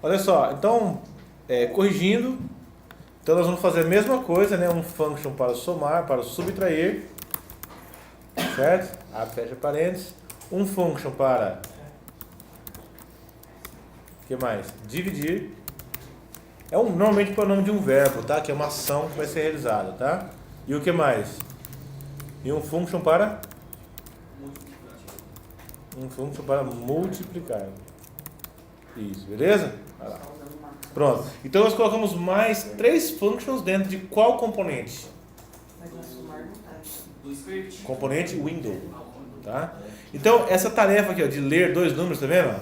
Olha só, então, corrigindo, então nós vamos fazer a mesma coisa, né? Um function para somar, para subtrair, certo? Abre, fecha parênteses. Um function para, o que mais? Dividir. Normalmente é o nome de um verbo, tá? Que é uma ação que vai ser realizada, tá? E o que mais? E um function para? Um function para multiplicar. Isso, beleza? Vai lá. Pronto. Então nós colocamos mais 3 functions dentro de qual componente? Componente window. Tá? Então essa tarefa aqui, ó, de ler 2 números, tá vendo?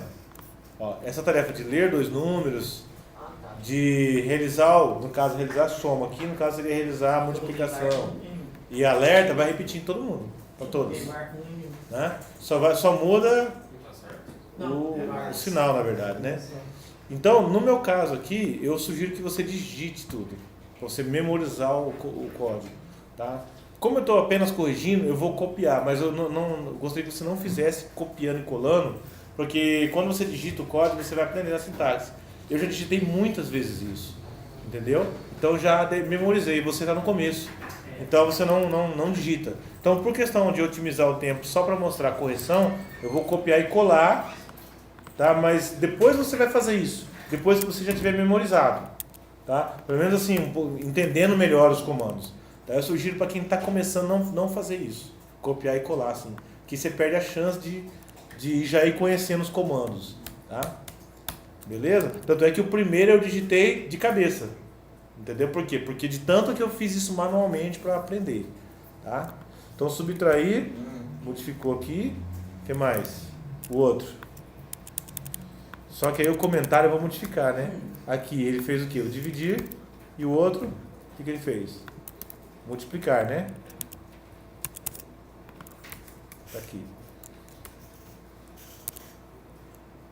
Ó, essa tarefa de ler 2 números, de realizar, no caso realizar a soma, aqui no caso seria realizar a multiplicação. E alerta vai repetir em todo mundo, para todos. Né? Só muda o sinal, na verdade, né? Então, no meu caso aqui, eu sugiro que você digite tudo, para você memorizar o código, tá? Como eu estou apenas corrigindo, eu vou copiar, mas eu não gostaria que você não fizesse copiando e colando, porque quando você digita o código, você vai aprender a sintaxe. Eu já digitei muitas vezes isso, entendeu? Então já memorizei, você está no começo, então você não digita. Então, por questão de otimizar o tempo só para mostrar a correção, eu vou copiar e colar, tá? Mas depois você vai fazer isso, depois que você já tiver memorizado, tá? Pelo menos assim, entendendo melhor os comandos. Tá? Eu sugiro para quem está começando não fazer isso, copiar e colar, assim, que você perde a chance de já ir conhecendo os comandos, tá? Beleza? Tanto é que o primeiro eu digitei de cabeça, entendeu? Por quê? Porque de tanto que eu fiz isso manualmente para aprender, tá? Então subtrair, modificou aqui, o que mais? O outro. Só que aí o comentário eu vou modificar, né? Aqui ele fez o quê? O dividir, e o outro, o que ele fez? Multiplicar, né? Aqui.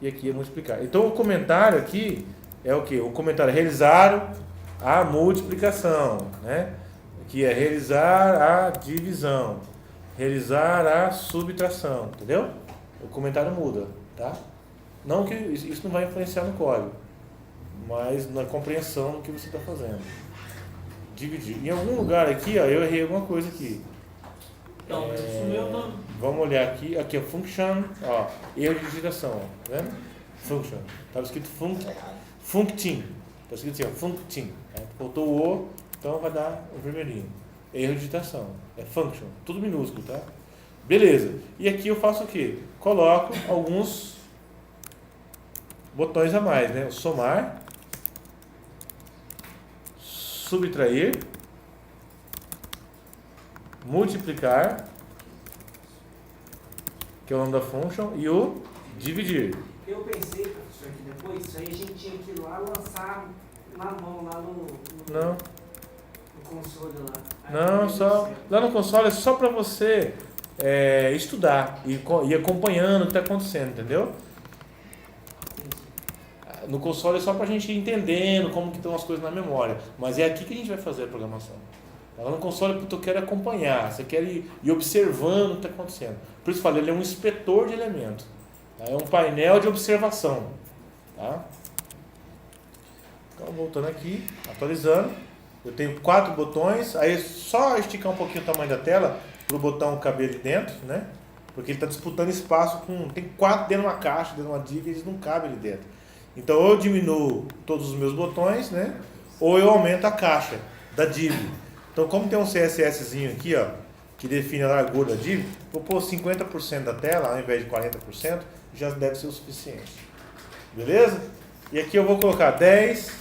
E aqui é multiplicar. Então o comentário aqui é o quê? O comentário é realizar a multiplicação, né? Aqui é realizar a divisão, realizar a subtração, entendeu? O comentário muda, tá? Não que isso não vai influenciar no código, mas na compreensão do que você está fazendo. Dividir. Em algum lugar aqui, ó, eu errei alguma coisa aqui. Então, sumiu o nome. Vamos olhar aqui, aqui é function, ó, erro de digitação, ó, tá vendo? Function, estava escrito functin, está escrito assim, ó, functin, faltou o O, então vai dar o vermelhinho, erro de digitação, é function, tudo minúsculo, tá? Beleza, e aqui eu faço o quê? Coloco alguns botões a mais, né? O somar, subtrair, multiplicar, que é o nome da function, e o dividir. Eu pensei, professor, que depois isso aí a gente tinha que ir lá lançar na mão, lá no console lá. Aí Não, só lá no console é só para você estudar e acompanhando o que está acontecendo, entendeu? No console é só para a gente ir entendendo como que estão as coisas na memória, mas é aqui que a gente vai fazer a programação. Lá no console eu quero acompanhar, você quer ir observando o que está acontecendo. Por isso eu falei, ele é um inspetor de elementos, tá? É um painel de observação, tá? Então voltando aqui, atualizando, eu tenho 4 botões, aí é só esticar um pouquinho o tamanho da tela para o botão caber ali dentro, né? Porque ele está disputando espaço tem 4 dentro de uma caixa, dentro de uma div, eles não cabem ali dentro. Então ou eu diminuo todos os meus botões, né? Ou eu aumento a caixa da div. Então como tem um CSSzinho aqui, ó, que define a largura da div, vou pôr 50% da tela ao invés de 40%, já deve ser o suficiente. Beleza? E aqui eu vou colocar 10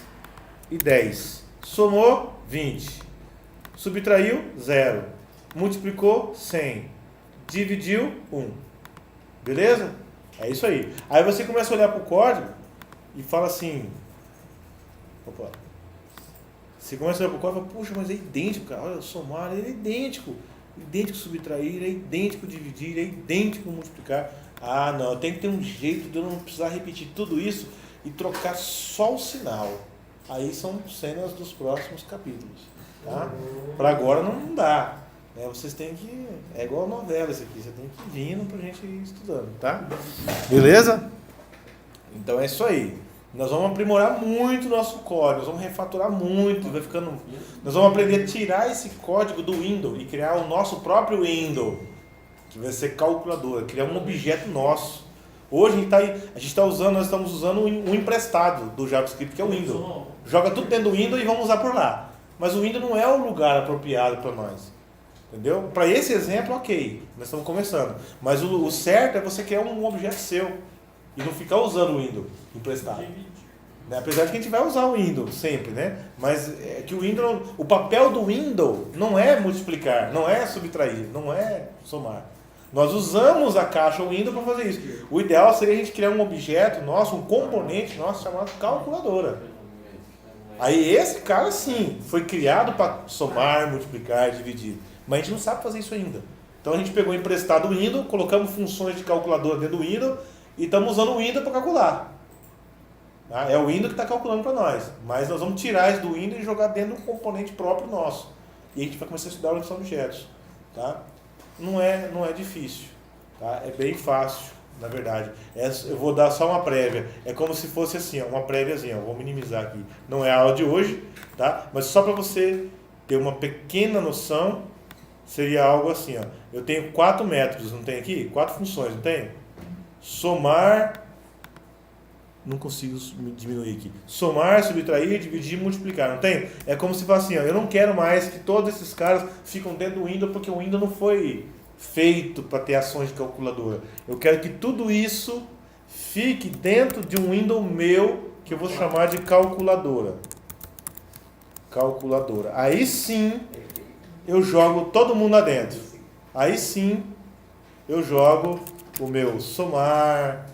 e 10. Somou 20. Subtraiu 0. Multiplicou 100. Dividiu 1. Beleza? É isso aí. Aí você começa a olhar para o código e fala assim, opa, você começa a olhar para o código e fala, puxa, mas é idêntico, cara, olha, somar, ele é idêntico, subtrair, é idêntico dividir, é idêntico multiplicar. Ah, não, tem que ter um jeito de eu não precisar repetir tudo isso e trocar só o sinal. Aí são cenas dos próximos capítulos, tá? Para agora não dá, né? Vocês têm que, é igual novela isso aqui, você tem que ir vindo pra gente ir estudando, tá? Beleza? Então é isso aí. Nós vamos aprimorar muito o nosso código, nós vamos refatorar muito, vai ficando. Nós vamos aprender a tirar esse código do Windows e criar o nosso próprio Windows, que vai ser calculadora, criar um objeto nosso. Hoje nós estamos usando um emprestado do JavaScript, que é o Windows. Joga tudo dentro do Windows e vamos usar por lá. Mas o Windows não é o lugar apropriado para nós. Entendeu? Para esse exemplo, ok, nós estamos começando. Mas o certo é você criar um objeto seu e não ficar usando o Windows emprestado. Né? Apesar de que a gente vai usar o Windows sempre, né? Mas é que o papel do Windows não é multiplicar, não é subtrair, não é somar. Nós usamos a caixa Windows para fazer isso. O ideal seria a gente criar um objeto nosso, um componente nosso chamado calculadora. Aí esse cara sim, foi criado para somar, multiplicar, dividir. Mas a gente não sabe fazer isso ainda. Então a gente pegou emprestado o Windows, colocamos funções de calculadora dentro do Windows e estamos usando o Windows para calcular. É o Windows que está calculando para nós. Mas nós vamos tirar isso do Windows e jogar dentro de um componente próprio nosso. E a gente vai começar a estudar orientação de objetos. Tá? Não é difícil. Tá? É bem fácil, na verdade. Eu vou dar só uma prévia. É como se fosse assim, uma préviazinha. Vou minimizar aqui. Não é a aula de hoje, tá? Mas só para você ter uma pequena noção, seria algo assim. Ó. Eu tenho 4 métodos, não tem aqui? 4 funções, não tem? Somar... Não consigo diminuir aqui. Somar, subtrair, dividir e multiplicar, não tem? É como se fosse assim, ó, eu não quero mais que todos esses caras ficam dentro do Windows, porque o Windows não foi feito para ter ações de calculadora. Eu quero que tudo isso fique dentro de um Windows meu, que eu vou chamar de calculadora. Calculadora. Aí sim, eu jogo todo mundo lá dentro. Aí sim, eu jogo o meu somar,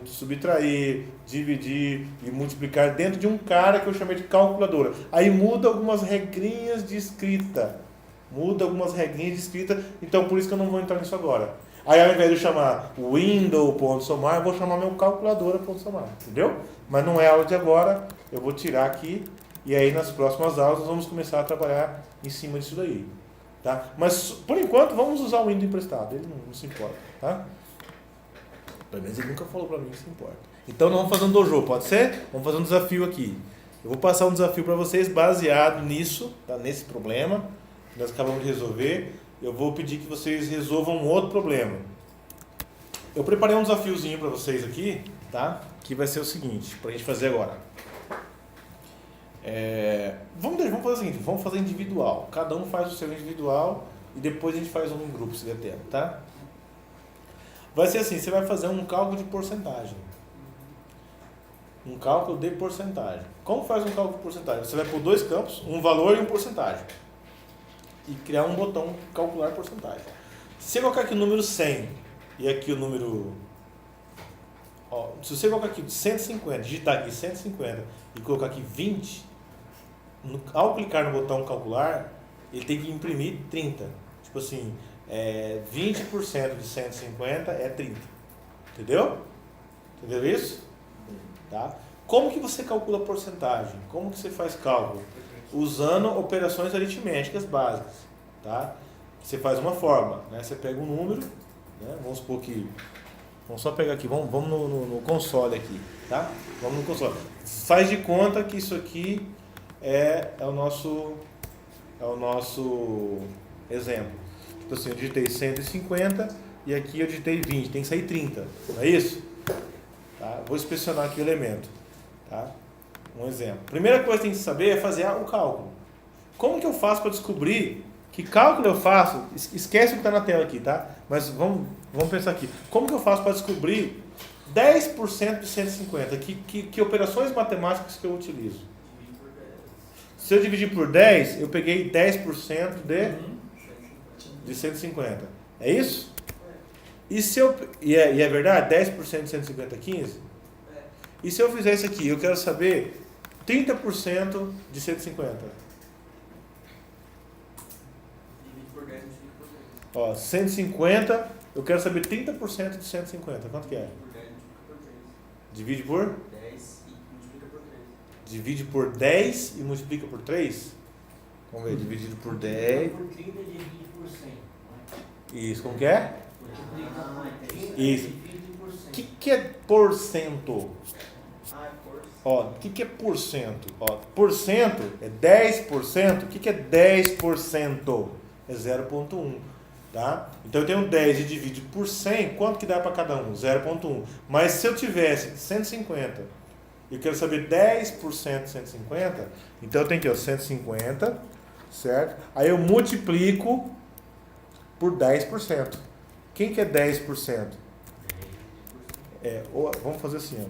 subtrair, dividir e multiplicar dentro de um cara que eu chamei de calculadora. Aí muda algumas regrinhas de escrita. Então por isso que eu não vou entrar nisso agora. Aí ao invés de eu chamar window.somar, eu vou chamar meu calculadora.somar. Entendeu? Mas não é aula de agora, eu vou tirar aqui e aí nas próximas aulas nós vamos começar a trabalhar em cima disso daí. Tá? Mas por enquanto vamos usar o Windows emprestado, ele não se importa. Tá? Pelo menos ele nunca falou pra mim que se importa. Então nós vamos fazer um dojo, pode ser? Vamos fazer um desafio aqui. Eu vou passar um desafio para vocês baseado nisso, tá? Nesse problema que nós acabamos de resolver. Eu vou pedir que vocês resolvam um outro problema. Eu preparei um desafiozinho para vocês aqui, tá? Que vai ser o seguinte, pra gente fazer agora. Vamos fazer o seguinte, vamos fazer individual. Cada um faz o seu individual e depois a gente faz um em grupo, se der tempo, tá? Vai ser assim, você vai fazer um cálculo de porcentagem. Um cálculo de porcentagem. Como faz um cálculo de porcentagem? Você vai por 2 campos, um valor e um porcentagem. E criar um botão calcular porcentagem. Se eu colocar aqui o número 100 e aqui o número... se você colocar aqui 150, digitar aqui 150 e colocar aqui 20, ao clicar no botão calcular, ele tem que imprimir 30. Tipo assim... 20% de 150 é 30. Entendeu? Entendeu isso? Tá? Como que você calcula a porcentagem? Como que você faz cálculo? Usando operações aritméticas básicas. Tá? Você faz uma forma. Né? Você pega um número. Né? Vamos supor que... Vamos só pegar aqui. Vamos no console aqui. Tá? Vamos no console. Faz de conta que isso aqui é o nosso exemplo. Então assim, eu digitei 150 e aqui eu digitei 20, tem que sair 30, não é isso? Tá? Vou inspecionar aqui o elemento. Tá? Um exemplo. Primeira coisa que tem que saber é fazer o cálculo. Como que eu faço para descobrir que cálculo eu faço? Esquece o que está na tela aqui, tá? Mas vamos pensar aqui. Como que eu faço para descobrir 10% de 150? Que operações matemáticas que eu utilizo? Se eu dividir por 10, eu peguei 10% de 150. É isso? E é verdade? 10% de 150 é 15? E se eu fizer isso aqui, eu quero saber 30% de 150. Divide por 10 multiplica por 3. Ó, 150, eu quero saber 30% de 150. Quanto que é? Divide por 10 multiplica por 3. Divide por? 10 e multiplica por 3. Divide por 10 e multiplica por 3? Vamos ver, dividido por 10. Por 30 divide por 100. Isso, como que é? Multiplica por 30 Isso. divide por 100. O que é porcento? Ah, é força. Ó, o que é porcento? Ó, porcento é 10%. O que é 10%? É 0,1. Tá? Então eu tenho 10 e divido por 100, quanto que dá para cada um? 0,1. Mas se eu tivesse 150, eu quero saber 10% de 150, então eu tenho aqui, ó, 150, certo? Aí eu multiplico por 10%. Quem que é 10%? Vamos fazer assim, ó.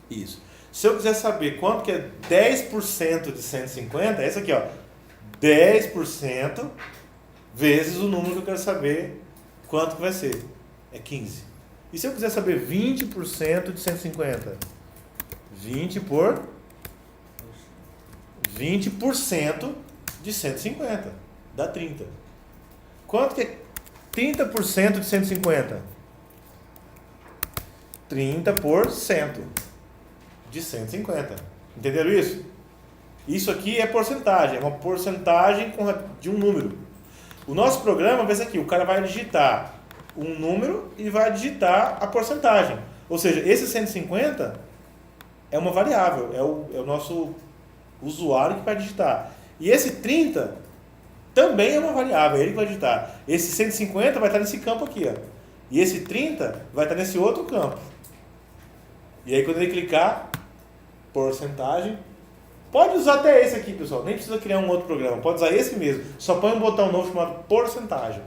Isso. Se eu quiser saber quanto que é 10% de 150, é isso aqui, ó. 10% vezes o número que eu quero saber quanto que vai ser. É 15. E se eu quiser saber 20% de 150? 20% de 150. Dá 30. Quanto que é 30% de 150? 30% de 150. Entenderam isso? Isso aqui é porcentagem. É uma porcentagem de um número. O nosso programa vai ser aqui. O cara vai digitar um número e vai digitar a porcentagem. Ou seja, esse 150 é uma variável. É o nosso usuário que vai digitar. E esse 30 também é uma variável. É ele que vai digitar. Esse 150 vai estar nesse campo aqui, ó. E esse 30 vai estar nesse outro campo. E aí quando ele clicar, porcentagem, pode usar até esse aqui, pessoal, nem precisa criar um outro programa, pode usar esse mesmo, só põe um botão novo chamado porcentagem.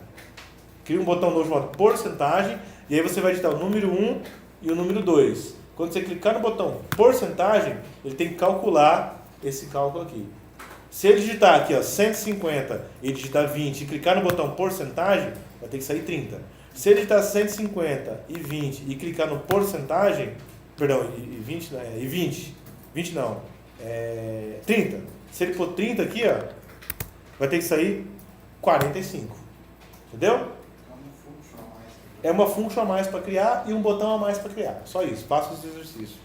Cria um botão novo chamado porcentagem, e aí você vai digitar o número 1 e o número 2. Quando você clicar no botão porcentagem, ele tem que calcular esse cálculo aqui. Se ele digitar aqui, ó, 150 e digitar 20 e clicar no botão porcentagem, vai ter que sair 30. Se ele digitar 150 e 20 e clicar no porcentagem, perdão, e 20 não, 30. Se ele for 30 aqui, ó, vai ter que sair 45. Entendeu? É uma função a mais para criar e um botão a mais para criar. Só isso, faça esse exercício.